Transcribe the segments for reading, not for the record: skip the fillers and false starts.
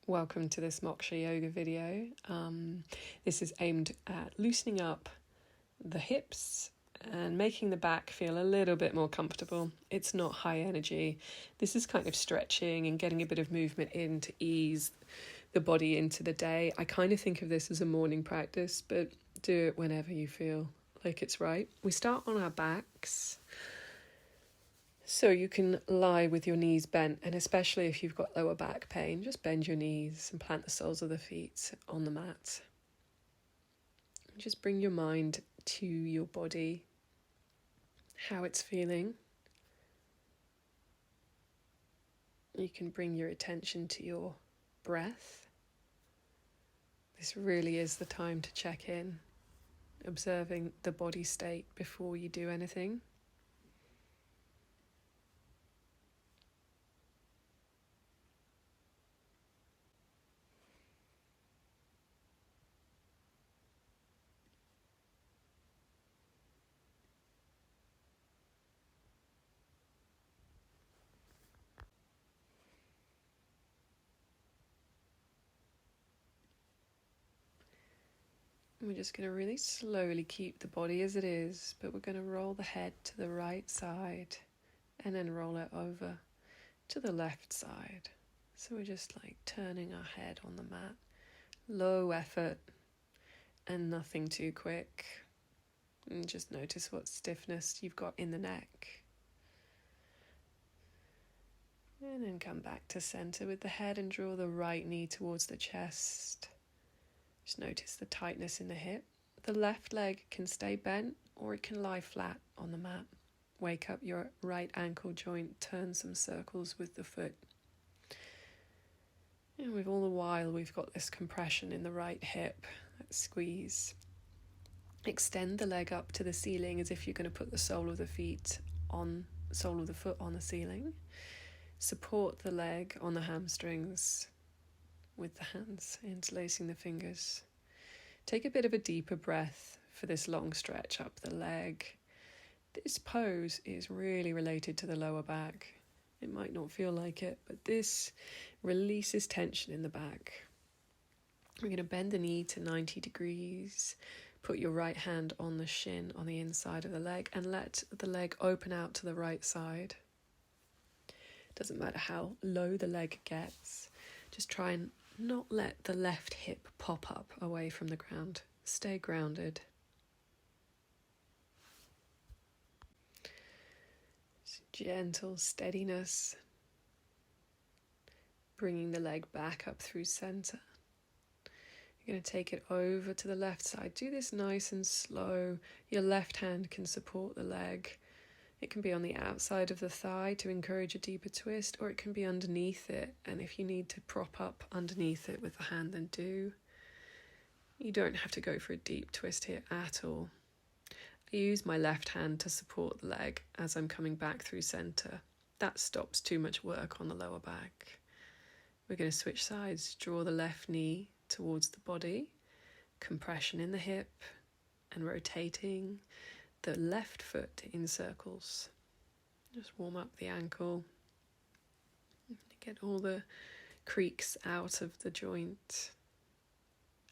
Welcome to this Moksha Yoga video. This is aimed at loosening up the hips and making the back feel a little bit more comfortable. It's not high energy. This is kind of stretching and getting a bit of movement in to ease the body into the day. I kind of think of this as a morning practice, but do it whenever you feel like it's right. We start on our backs. So you can lie with your knees bent, and especially if you've got lower back pain, just bend your knees and plant the soles of the feet on the mat. Just bring your mind to your body, how it's feeling. You can bring your attention to your breath. This really is the time to check in, observing the body state before you do anything. We're just going to really slowly keep the body as it is, but we're going to roll the head to the right side and then roll it over to the left side. So we're just like turning our head on the mat. Low effort and nothing too quick. And just notice what stiffness you've got in the neck. And then come back to center with the head and draw the right knee towards the chest. Just notice the tightness in the hip. The left leg can stay bent or it can lie flat on the mat. Wake up your right ankle joint, turn some circles with the foot. And with all the while we've got this compression in the right hip, that squeeze. Extend the leg up to the ceiling as if you're going to put the sole of the foot on the ceiling. Support the leg on the hamstrings with the hands, interlacing the fingers. Take a bit of a deeper breath for this long stretch up the leg. This pose is really related to the lower back. It might not feel like it, but this releases tension in the back. We're going to bend the knee to 90 degrees. Put your right hand on the shin on the inside of the leg and let the leg open out to the right side. Doesn't matter how low the leg gets. Just try and not let the left hip pop up away from the ground. Stay grounded. Gentle steadiness. Bringing the leg back up through center. You're going to take it over to the left side. Do this nice and slow. Your left hand can support the leg. It can be on the outside of the thigh to encourage a deeper twist, or it can be underneath it. And if you need to prop up underneath it with the hand, then do. You don't have to go for a deep twist here at all. I use my left hand to support the leg as I'm coming back through center. That stops too much work on the lower back. We're going to switch sides. Draw the left knee towards the body. Compression in the hip and rotating the left foot in circles. Just warm up the ankle. Get all the creaks out of the joint.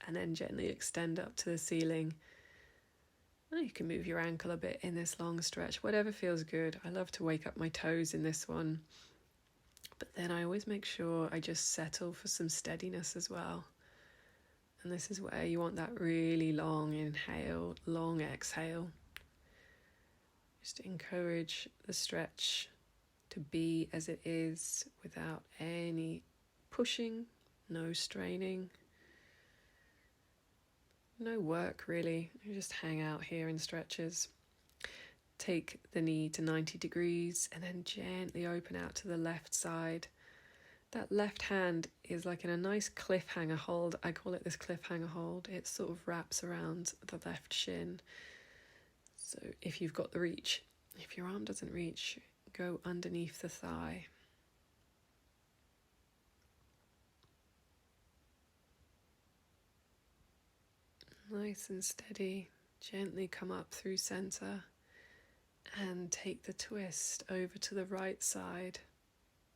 And then gently extend up to the ceiling. And you can move your ankle a bit in this long stretch, whatever feels good. I love to wake up my toes in this one. But then I always make sure I just settle for some steadiness as well. And this is where you want that really long inhale, long exhale. Just encourage the stretch to be as it is without any pushing, no straining, no work really. You just hang out here in stretches. Take the knee to 90 degrees and then gently open out to the left side. That left hand is like in a nice cliffhanger hold. I call it this cliffhanger hold. It sort of wraps around the left shin. So if you've got the reach, if your arm doesn't reach, go underneath the thigh. Nice and steady, gently come up through center and take the twist over to the right side.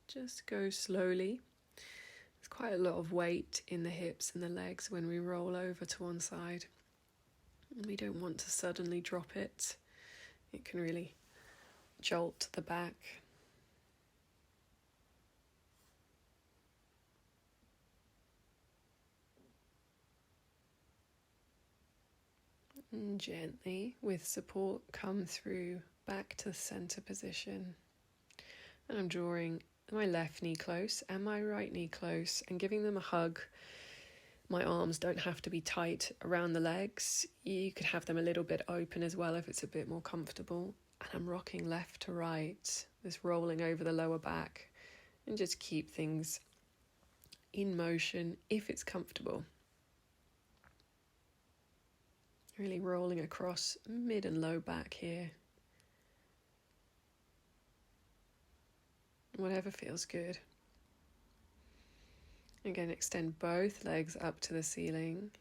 Just go slowly. quite a lot of weight in the hips and the legs when we roll over to one side. And we don't want to suddenly drop it. It can really jolt the back. And gently, with support, come through back to the center position. And I'm drawing my left knee close and my right knee close and giving them a hug. My arms don't have to be tight around the legs. You could have them a little bit open as well if it's a bit more comfortable. And I'm rocking left to right, this rolling over the lower back, and just keep things in motion if it's comfortable. Really rolling across mid and low back here. Whatever feels good. Again, extend both legs up to the ceiling.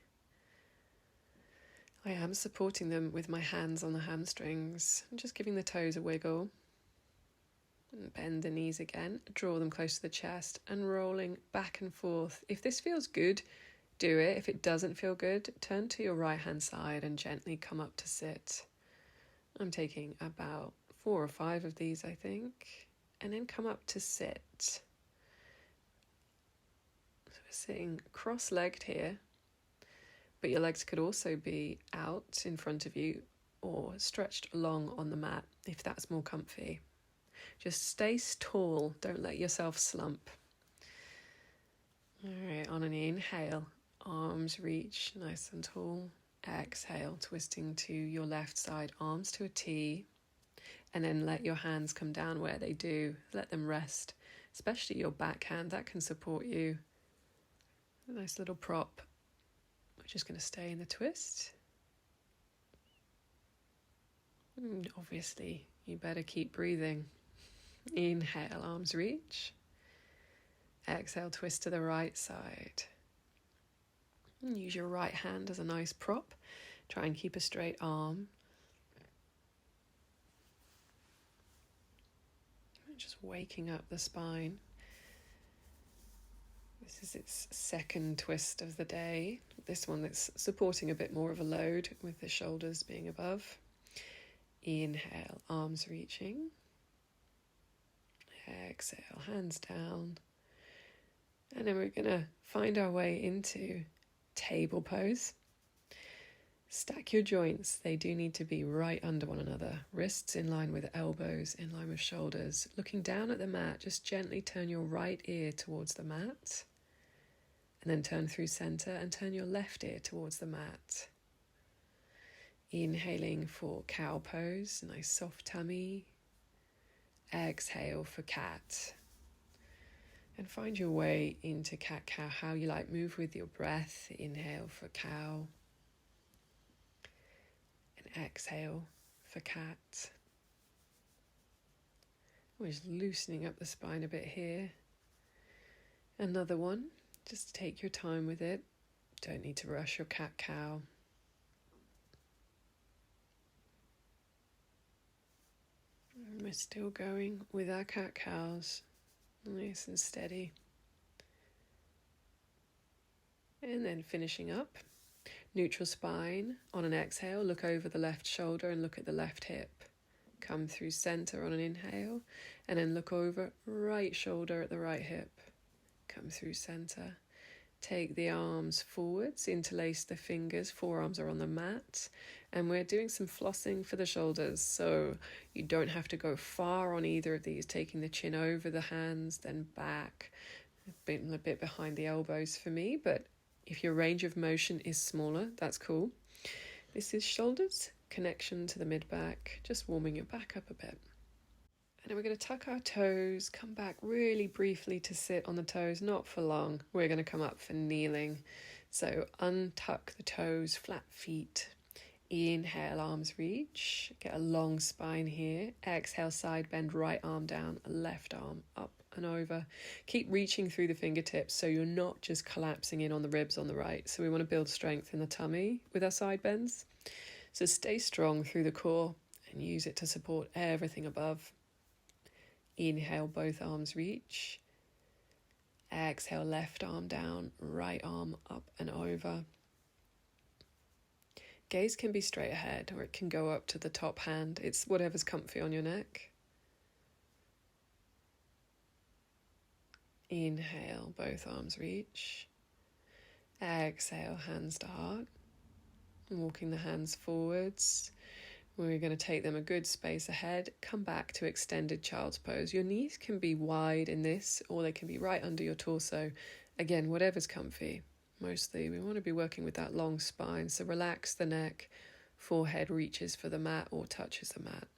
I am supporting them with my hands on the hamstrings. I'm just giving the toes a wiggle. And bend the knees again. Draw them close to the chest and rolling back and forth. If this feels good, do it. If it doesn't feel good, turn to your right hand side and gently come up to sit. I'm taking about 4 or 5 of these, I think. And then come up to sit. So we're sitting cross-legged here, but your legs could also be out in front of you or stretched along on the mat if that's more comfy. Just stay tall, don't let yourself slump. All right, on an inhale, arms reach nice and tall. Exhale, twisting to your left side, arms to a T. And then let your hands come down where they do. Let them rest, especially your backhand. That can support you. A nice little prop. We're just going to stay in the twist. And obviously, you better keep breathing. Inhale, arms reach. Exhale, twist to the right side. And use your right hand as a nice prop. Try and keep a straight arm. Just waking up the spine. This is its second twist of the day. This one that's supporting a bit more of a load with the shoulders being above. Inhale, arms reaching. Exhale, hands down. And then we're going to find our way into table pose. Stack your joints. They do need to be right under one another. Wrists in line with elbows, in line with shoulders. Looking down at the mat, just gently turn your right ear towards the mat. And then turn through center and turn your left ear towards the mat. Inhaling for cow pose, nice soft tummy. Exhale for cat. And find your way into cat-cow, how you like. Move with your breath. Inhale for cow. Exhale for cat. We're just loosening up the spine a bit here. Another one. Just take your time with it. Don't need to rush your cat-cow. We're still going with our cat-cows. Nice and steady. And then finishing up. Neutral spine. On an exhale, look over the left shoulder and look at the left hip. Come through center on an inhale, and then look over right shoulder at the right hip. Come through center. Take the arms forwards, interlace the fingers, forearms are on the mat, and we're doing some flossing for the shoulders, so you don't have to go far on either of these, taking the chin over the hands, then back, a bit behind the elbows for me, but if your range of motion is smaller, that's cool. This is shoulders, connection to the mid-back, just warming your back up a bit. And then we're going to tuck our toes, come back really briefly to sit on the toes, not for long. We're going to come up for kneeling. So untuck the toes, flat feet. Inhale, arms reach. Get a long spine here. Exhale, side bend, right arm down, left arm up and over. Keep reaching through the fingertips so you're not just collapsing in on the ribs on the right. So we want to build strength in the tummy with our side bends. So stay strong through the core and use it to support everything above. Inhale, both arms reach. Exhale, left arm down, right arm up and over. Gaze can be straight ahead or it can go up to the top hand. It's whatever's comfy on your neck. Inhale, both arms reach. Exhale, hands to heart. Walking the hands forwards. We're going to take them a good space ahead. Come back to extended child's pose. Your knees can be wide in this, or they can be right under your torso. Again, whatever's comfy. Mostly we want to be working with that long spine. So relax the neck. Forehead reaches for the mat or touches the mat.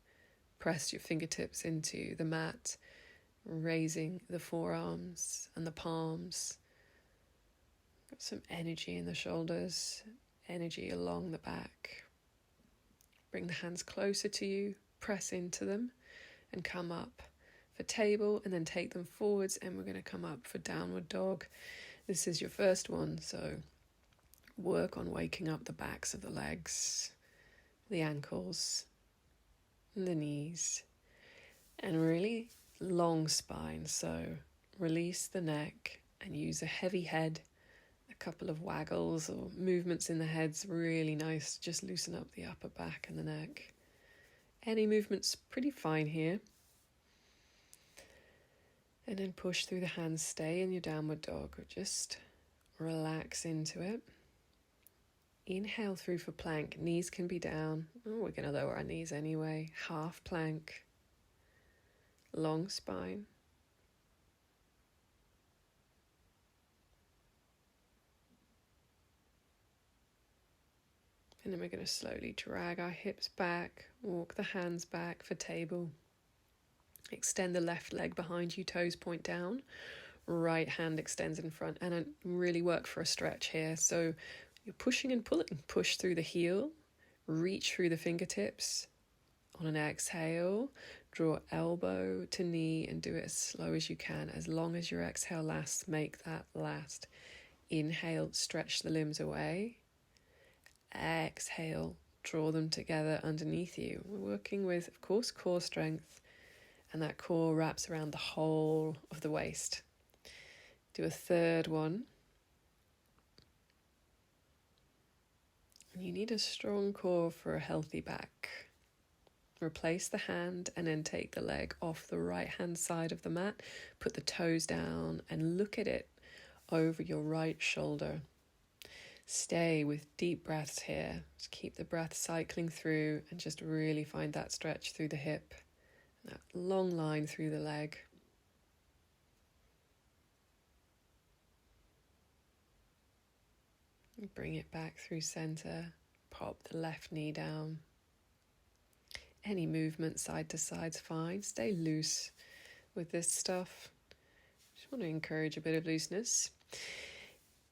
Press your fingertips into the mat, raising the forearms and the palms. Got some energy in the shoulders, energy along the back. Bring the hands closer to you, press into them, and come up for table, and then take them forwards, and we're going to come up for downward dog. This is your first one, so work on waking up the backs of the legs, the ankles, and the knees, and really long spine. So release the neck and use a heavy head. A couple of waggles or movements in the head's really nice. Just loosen up the upper back and the neck. Any movement's pretty fine here. And then push through the hands. Stay in your downward dog. Or just relax into it. Inhale through for plank. Knees can be down. Oh, we're going to lower our knees anyway. Half plank. Long spine. And then we're going to slowly drag our hips back, walk the hands back for table. Extend the left leg behind you, toes point down. Right hand extends in front, and really work for a stretch here. So you're pushing and pulling. Push through the heel, reach through the fingertips. On an exhale, draw elbow to knee and do it as slow as you can. As long as your exhale lasts, make that last. Inhale, stretch the limbs away. Exhale, draw them together underneath you. We're working with, of course, core strength, and that core wraps around the whole of the waist. Do a third one. You need a strong core for a healthy back. Replace the hand and then take the leg off the right hand side of the mat. Put the toes down and look at it over your right shoulder. Stay with deep breaths here. Just keep the breath cycling through and just really find that stretch through the hip, that long line through the leg. And bring it back through center. Pop the left knee down. Any movement side to side's fine. Stay loose with this stuff. Just want to encourage a bit of looseness.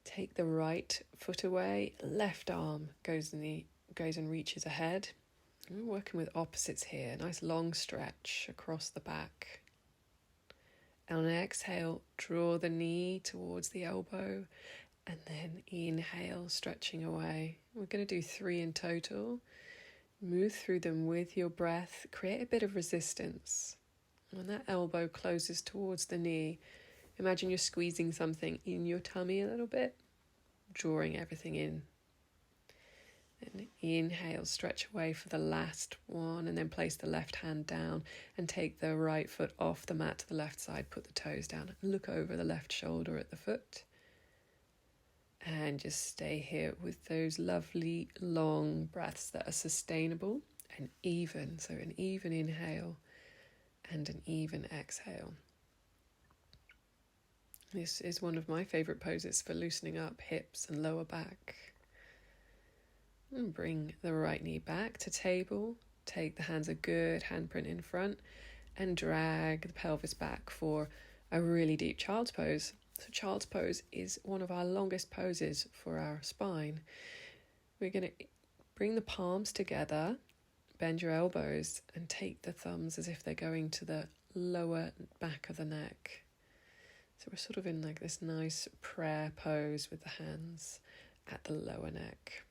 Take the right foot away, left arm goes and reaches ahead. And we're working with opposites here. Nice long stretch across the back. And on an exhale, draw the knee towards the elbow, and then inhale, stretching away. We're going to do 3 in total. Move through them with your breath. Create a bit of resistance. When that elbow closes towards the knee, imagine you're squeezing something in your tummy a little bit, drawing everything in. And inhale, stretch away for the last one, and then place the left hand down and take the right foot off the mat to the left side. Put the toes down and look over the left shoulder at the foot. And just stay here with those lovely long breaths that are sustainable and even. So an even inhale and an even exhale. This is one of my favourite poses for loosening up hips and lower back. And bring the right knee back to table. Take the hands a good handprint in front and drag the pelvis back for a really deep child's pose. So child's pose is one of our longest poses for our spine. We're going to bring the palms together, bend your elbows, and take the thumbs as if they're going to the lower back of the neck. So we're sort of in like this nice prayer pose with the hands at the lower neck.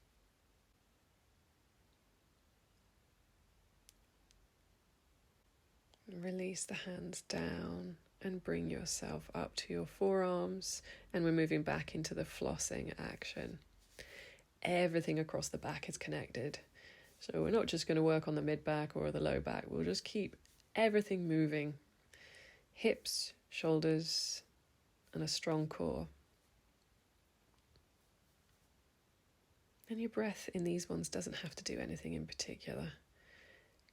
Release the hands down and bring yourself up to your forearms, and we're moving back into the flossing action. Everything across the back is connected. So we're not just going to work on the mid back or the low back. We'll just keep everything moving. Hips, shoulders, and a strong core. And your breath in these ones doesn't have to do anything in particular.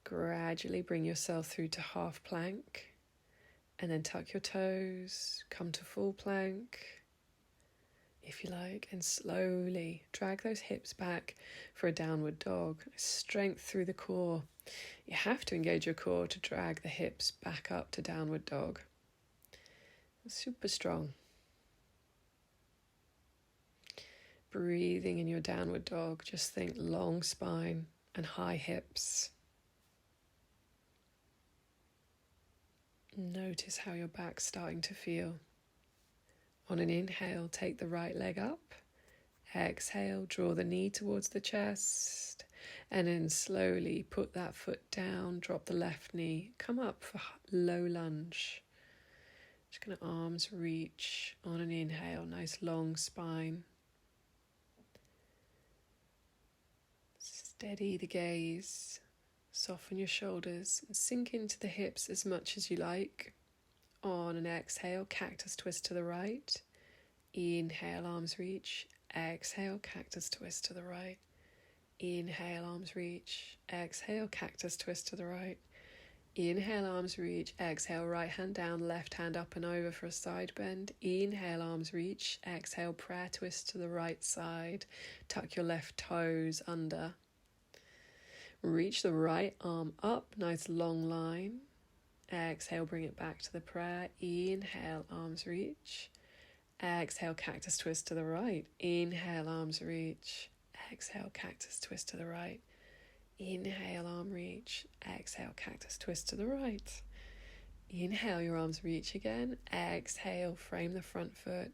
Gradually bring yourself through to half plank, and then tuck your toes, come to full plank, if you like, and slowly drag those hips back for a downward dog. Strength through the core. You have to engage your core to drag the hips back up to downward dog. Super strong. Breathing in your downward dog, just think long spine and high hips. Notice how your back's starting to feel. On an inhale, take the right leg up. Exhale, draw the knee towards the chest. And then slowly put that foot down, drop the left knee. Come up for low lunge. Just going to arms reach on an inhale, nice long spine. Steady the gaze. Soften your shoulders and sink into the hips as much as you like. On an exhale, cactus twist to the right. Inhale, arms reach. Exhale, cactus twist to the right. Inhale, arms reach. Exhale, cactus twist to the right. Inhale, arms reach. Exhale, right hand down, left hand up and over for a side bend. Inhale, arms reach. Exhale, prayer twist to the right side. Tuck your left toes under. Reach the right arm up, nice long line. Exhale, bring it back to the prayer. Inhale, arms reach. Exhale, cactus twist to the right. Inhale, arms reach. Exhale, cactus twist to the right. Inhale, arm reach. Exhale, cactus twist to the right. Inhale, your arms reach again. Exhale, frame the front foot.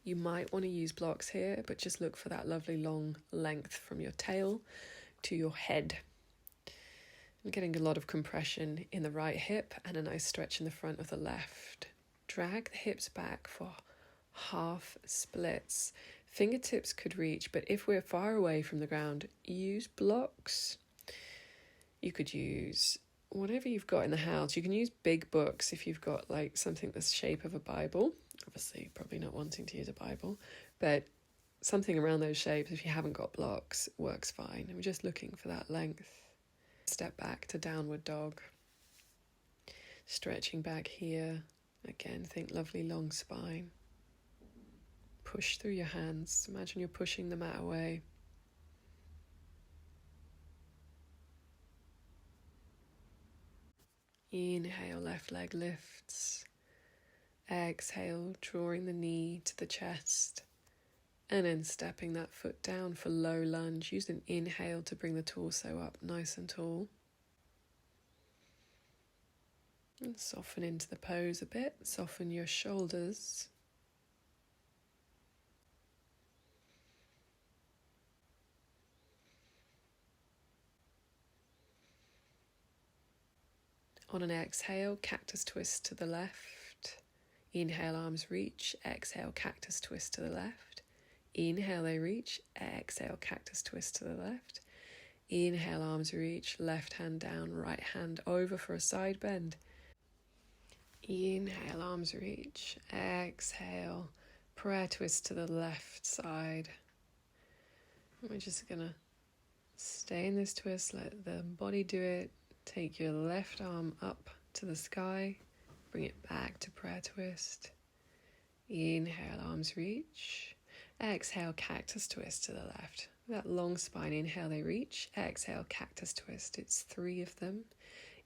You might want to use blocks here, but just look for that lovely long length from your tail to your head. I'm getting a lot of compression in the right hip and a nice stretch in the front of the left. Drag the hips back for half splits. Fingertips could reach, but if we're far away from the ground, use blocks. You could use whatever you've got in the house. You can use big books if you've got like something that's the shape of a Bible. Obviously, probably not wanting to use a Bible, but something around those shapes, if you haven't got blocks, works fine. And we're just looking for that length. Step back to downward dog. Stretching back here. Again, think lovely long spine. Push through your hands. Imagine you're pushing the mat away. Inhale, left leg lifts. Exhale, drawing the knee to the chest. And then stepping that foot down for low lunge. Use an inhale to bring the torso up nice and tall. And soften into the pose a bit. Soften your shoulders. On an exhale, cactus twist to the left. Inhale, arms reach. Exhale, cactus twist to the left. Inhale, they reach. Exhale, cactus twist to the left. Inhale, arms reach. Left hand down, right hand over for a side bend. Inhale, arms reach. Exhale, prayer twist to the left side. We're just going to stay in this twist. Let the body do it. Take your left arm up to the sky. Bring it back to prayer twist. Inhale, arms reach. Exhale, cactus twist to the left. That long spine. Inhale, they reach. Exhale, cactus twist. It's 3 of them.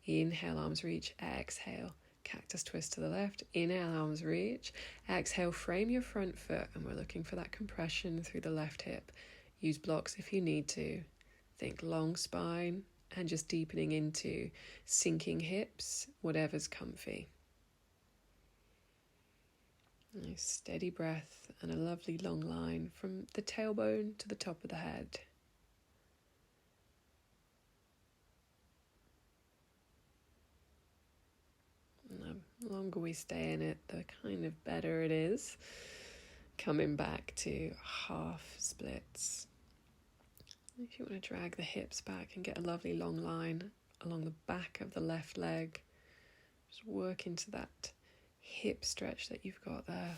Inhale, arms reach. Exhale, cactus twist to the left. Inhale, arms reach. Exhale, frame your front foot. And we're looking for that compression through the left hip. Use blocks if you need to. Think long spine and just deepening into sinking hips, whatever's comfy. Nice steady breath and a lovely long line from the tailbone to the top of the head. And the longer we stay in it, the kind of better it is. Coming back to half splits. If you want to drag the hips back and get a lovely long line along the back of the left leg, just work into that hip stretch that you've got there.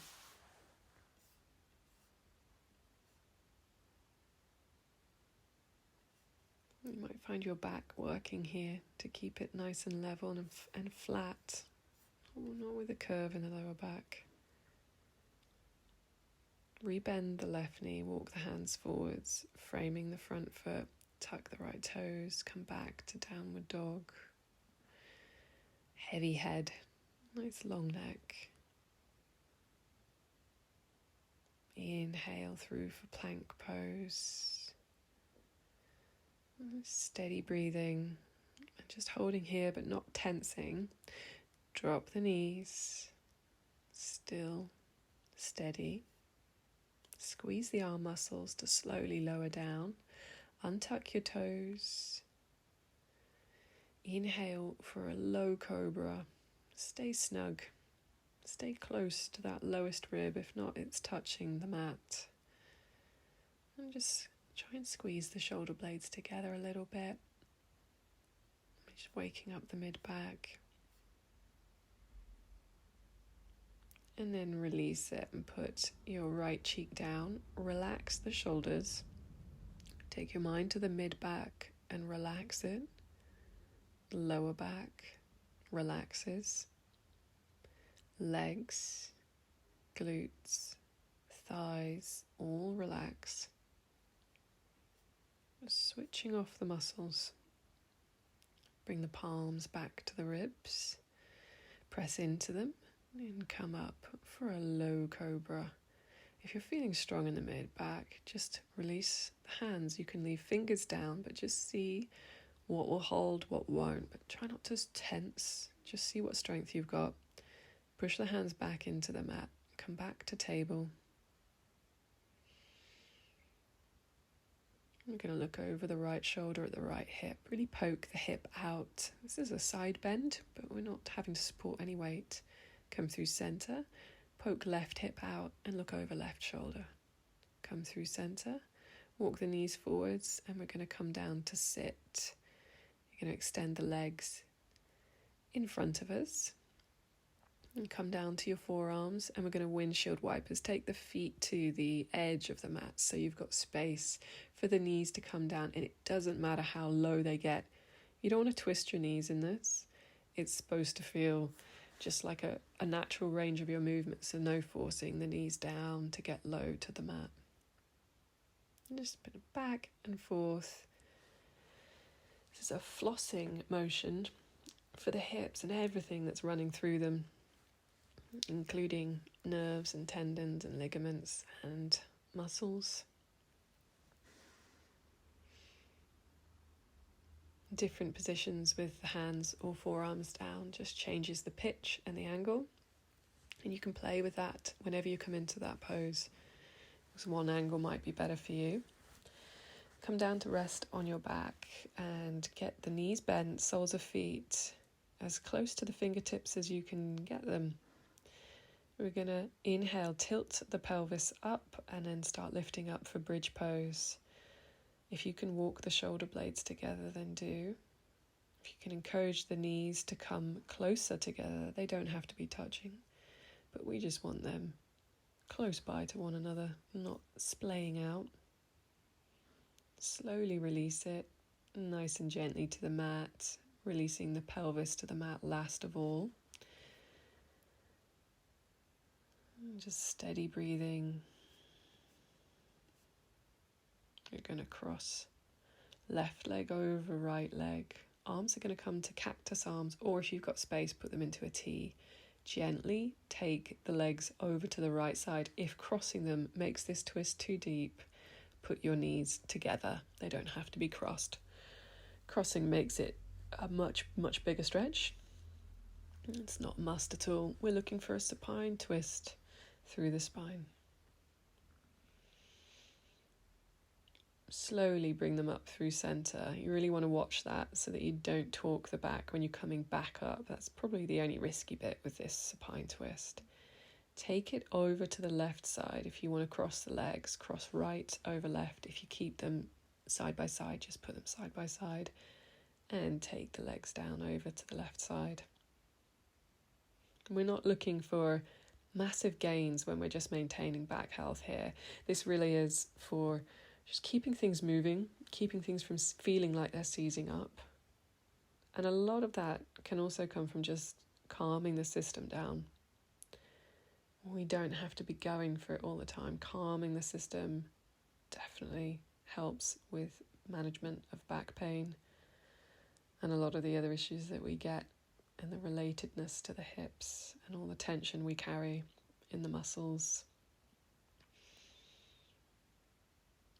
You might find your back working here to keep it nice and level and flat, not with a curve in the lower back. Rebend the left knee, walk the hands forwards, framing the front foot, tuck the right toes, come back to downward dog. Heavy head, nice long neck. Inhale through for plank pose. Steady breathing, just holding here but not tensing. Drop the knees, still, steady. Squeeze the arm muscles to slowly lower down. Untuck your toes. Inhale for a low cobra. Stay snug. Stay close to that lowest rib. If not, it's touching the mat. And just try and squeeze the shoulder blades together a little bit. Just waking up the mid-back. And then release it and put your right cheek down. Relax the shoulders. Take your mind to the mid-back and relax it. The lower back relaxes. Legs, glutes, thighs, all relax. Just switching off the muscles. Bring the palms back to the ribs. Press into them. And come up for a low cobra. If you're feeling strong in the mid-back, just release the hands. You can leave fingers down, but just see what will hold, what won't. But try not to tense. Just see what strength you've got. Push the hands back into the mat. Come back to table. We're going to look over the right shoulder at the right hip. Really poke the hip out. This is a side bend, but we're not having to support any weight. Come through center, poke left hip out and look over left shoulder. Come through center, walk the knees forwards and we're going to come down to sit. You're going to extend the legs in front of us and come down to your forearms and we're going to windshield wipers. Take the feet to the edge of the mat so you've got space for the knees to come down, and it doesn't matter how low they get. You don't want to twist your knees in this. It's supposed to feel just like a natural range of your movement, so no forcing the knees down to get low to the mat. And just put it back and forth. This is a flossing motion for the hips and everything that's running through them, including nerves and tendons and ligaments and muscles. Different positions with the hands or forearms down just changes the pitch and the angle, and you can play with that whenever you come into that pose, because one angle might be better for you. Come down to rest on your back and get the knees bent, soles of feet as close to the fingertips as you can get them. We're going to inhale, tilt the pelvis up and then start lifting up for bridge pose. If you can walk the shoulder blades together, then do. If you can encourage the knees to come closer together, they don't have to be touching, but we just want them close by to one another, not splaying out. Slowly release it, nice and gently to the mat, releasing the pelvis to the mat last of all. And just steady breathing. You're going to cross left leg over right leg. Arms are going to come to cactus arms, or if you've got space, put them into a T. Gently take the legs over to the right side. If crossing them makes this twist too deep, put your knees together. They don't have to be crossed. Crossing makes it a much, much bigger stretch. It's not a must at all. We're looking for a supine twist through the spine. Slowly bring them up through center. You really want to watch that so that you don't torque the back when you're coming back up. That's probably the only risky bit with this supine twist. Take it over to the left side. If you want to cross the legs, cross right over left. If you keep them side by side, just put them side by side and take the legs down over to the left side. We're not looking for massive gains when we're just maintaining back health here. This really is for just keeping things moving, keeping things from feeling like they're seizing up. And a lot of that can also come from just calming the system down. We don't have to be going for it all the time. Calming the system definitely helps with management of back pain and a lot of the other issues that we get, and the relatedness to the hips and all the tension we carry in the muscles.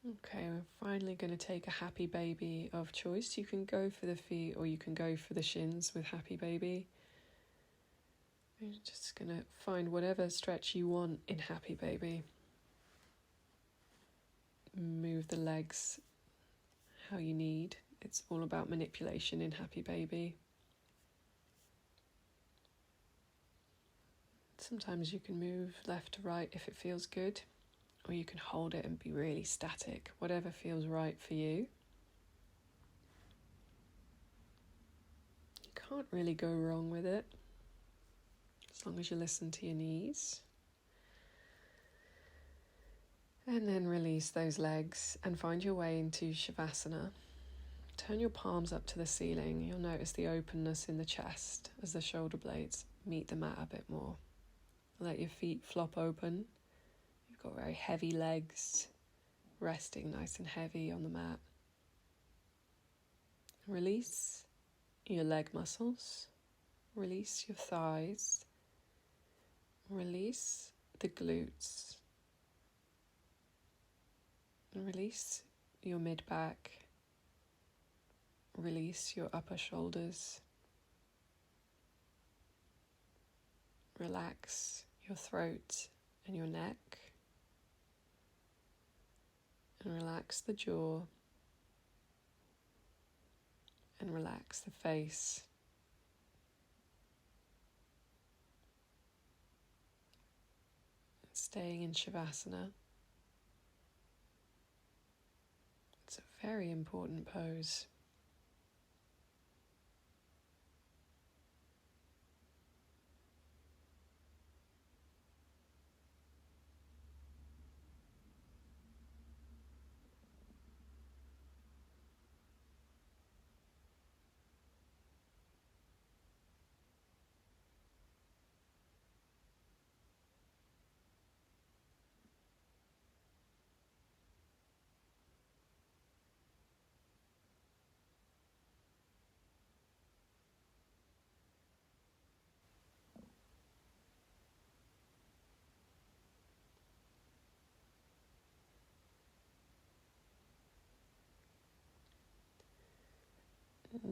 Okay, we're finally going to take a happy baby of choice. You can go for the feet or you can go for the shins with happy baby. You're just going to find whatever stretch you want in happy baby. Move the legs how you need. It's all about manipulation in happy baby. Sometimes you can move left to right if it feels good, or you can hold it and be really static, whatever feels right for you. You can't really go wrong with it, as long as you listen to your knees. And then release those legs and find your way into Shavasana. Turn your palms up to the ceiling. You'll notice the openness in the chest as the shoulder blades meet the mat a bit more. Let your feet flop open. You've got very heavy legs, resting nice and heavy on the mat. Release your leg muscles. Release your thighs. Release the glutes. Release your mid-back. Release your upper shoulders. Relax your throat and your neck. And relax the jaw. And relax the face. Staying in Shavasana. It's a very important pose.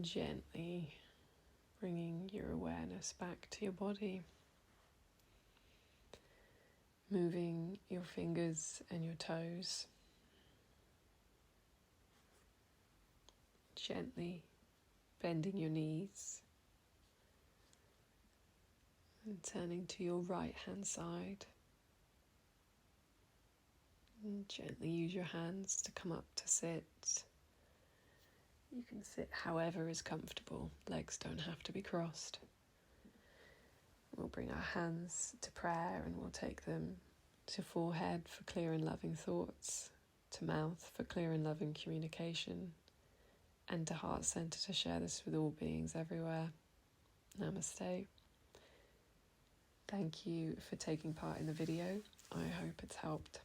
Gently bringing your awareness back to your body. Moving your fingers and your toes. Gently bending your knees. And turning to your right hand side. And gently use your hands to come up to sit. You can sit however is comfortable. Legs don't have to be crossed. We'll bring our hands to prayer and we'll take them to forehead for clear and loving thoughts, to mouth for clear and loving communication, and to heart center to share this with all beings everywhere. Namaste. Thank you for taking part in the video. I hope it's helped.